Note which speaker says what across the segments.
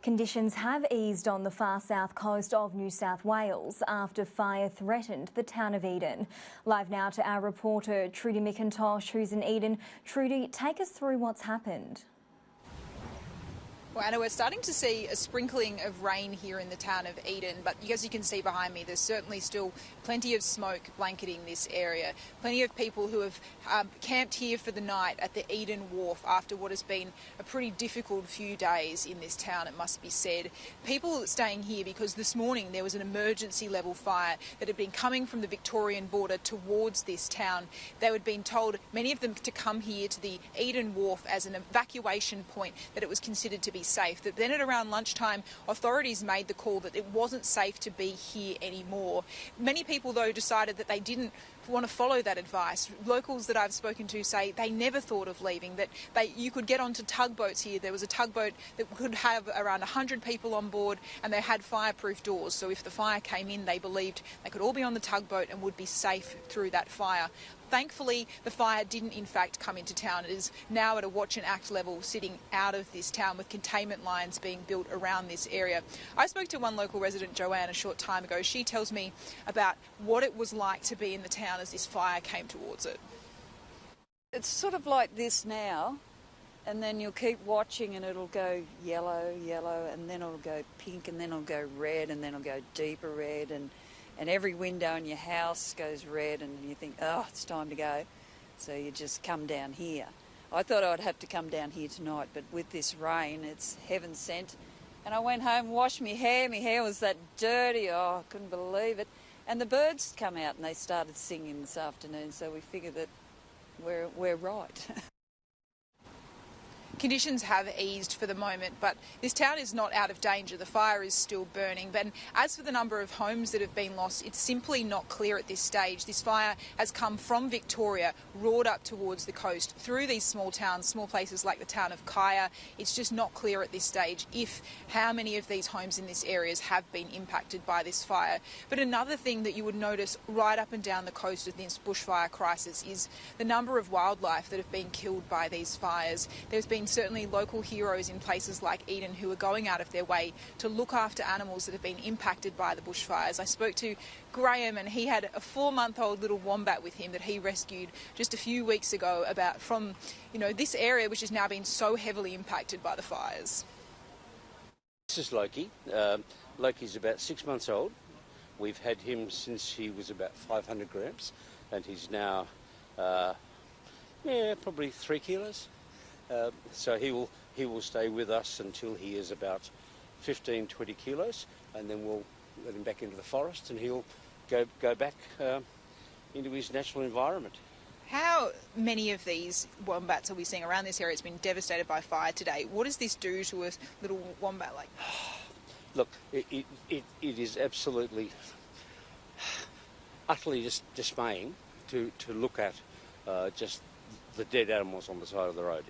Speaker 1: Conditions have eased on the far south coast of New South Wales after fire threatened the town of Eden. Live now to our reporter Trudy McIntosh, who's in Eden. Trudy, take us through what's happened.
Speaker 2: Well, Anna, we're starting to see a sprinkling of rain here in the town of Eden, but as you can see behind me, there's certainly still plenty of smoke blanketing this area. Plenty of people who have camped here for the night at the Eden Wharf after what has been a pretty difficult few days in this town, it must be said. People staying here because this morning there was an emergency level fire that had been coming from the Victorian border towards this town. They had been told, many of them, to come here to the Eden Wharf as an evacuation point, that it was considered to be safe. That then at around lunchtime, authorities made the call that it wasn't safe to be here anymore. Many people, though, decided that they didn't want to follow that advice. Locals that I've spoken to say they never thought of leaving, that you could get onto tugboats here. There was a tugboat that could have around 100 people on board, and they had fireproof doors, so if the fire came in, they believed they could all be on the tugboat and would be safe through that fire. Thankfully, the fire didn't in fact come into town. It is now at a watch and act level, sitting out of this town, with containment lines being built around this area. I spoke to one local resident, Joanne, a short time ago. She tells me about what it was like to be in the town as this fire came towards it.
Speaker 3: It's sort of like this now, and then you'll keep watching and it'll go yellow, yellow, and then it'll go pink, and then it'll go red, and then it'll go deeper red, and every window in your house goes red, and you think, oh, it's time to go. So you just come down here. I thought I'd have to come down here tonight, but with this rain, it's heaven sent. And I went home, washed my hair. My hair was that dirty. Oh, I couldn't believe it. And the birds come out and they started singing this afternoon, so we figured that we're right.
Speaker 2: Conditions have eased for the moment, but this town is not out of danger. The fire is still burning. But as for the number of homes that have been lost, it's simply not clear at this stage. This fire has come from Victoria, roared up towards the coast, through these small towns, small places like the town of Kaya. It's just not clear at this stage how many of these homes in this area have been impacted by this fire. But another thing that you would notice right up and down the coast of this bushfire crisis is the number of wildlife that have been killed by these fires. There's been certainly local heroes in places like Eden who are going out of their way to look after animals that have been impacted by the bushfires. I spoke to Graham, and he had a 4-month-old little wombat with him that he rescued just a few weeks ago from this area, which has now been so heavily impacted by the fires.
Speaker 4: This is Loki. Loki's about 6 months old. We've had him since he was about 500 grams, and he's now probably 3 kilos. So he will stay with us until he is about 15, 20 kilos, and then we'll let him back into the forest, and he'll go back into his natural environment.
Speaker 2: How many of these wombats are we seeing around this area? It's been devastated by fire today. What does this do to a little wombat like?
Speaker 4: Look, it is absolutely, utterly dismaying to look at just the dead animals on the side of the road.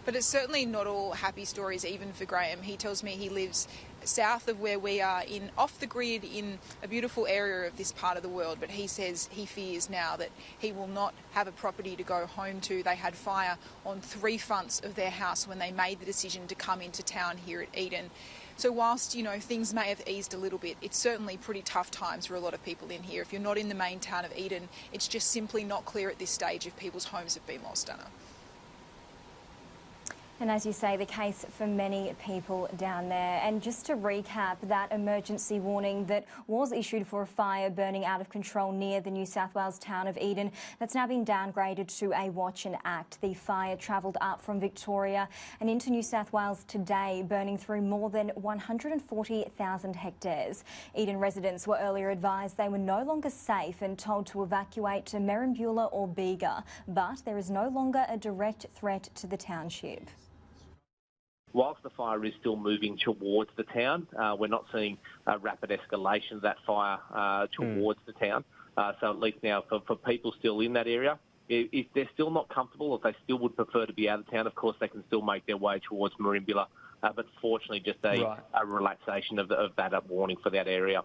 Speaker 2: But it's certainly not all happy stories, even for Graham. He tells me he lives south of where we are, off the grid, in a beautiful area of this part of the world. But he says he fears now that he will not have a property to go home to. They had fire on 3 fronts of their house when they made the decision to come into town here at Eden. So whilst, things may have eased a little bit, it's certainly pretty tough times for a lot of people in here. If you're not in the main town of Eden, it's just simply not clear at this stage if people's homes have been lost, Anna.
Speaker 1: And as you say, the case for many people down there. And just to recap, that emergency warning that was issued for a fire burning out of control near the New South Wales town of Eden, that's now been downgraded to a watch and act. The fire travelled up from Victoria and into New South Wales today, burning through more than 140,000 hectares. Eden residents were earlier advised they were no longer safe and told to evacuate to Merimbula or Bega, but there is no longer a direct threat to the township.
Speaker 5: Whilst the fire is still moving towards the town, we're not seeing a rapid escalation of that fire towards the town. So at least now for people still in that area, if they're still not comfortable, if they still would prefer to be out of town, of course they can still make their way towards Merimbula. But fortunately, just a relaxation of that warning for that area.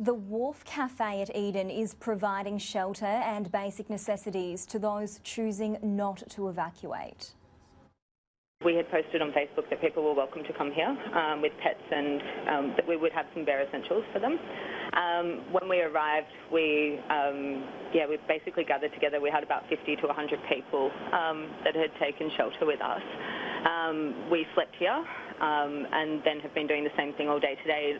Speaker 1: The Wharf Cafe at Eden is providing shelter and basic necessities to those choosing not to evacuate.
Speaker 6: We had posted on Facebook that people were welcome to come here with pets and that we would have some bare essentials for them. When we arrived, we basically gathered together. We had about 50 to 100 people that had taken shelter with us. We slept here and then have been doing the same thing all day today.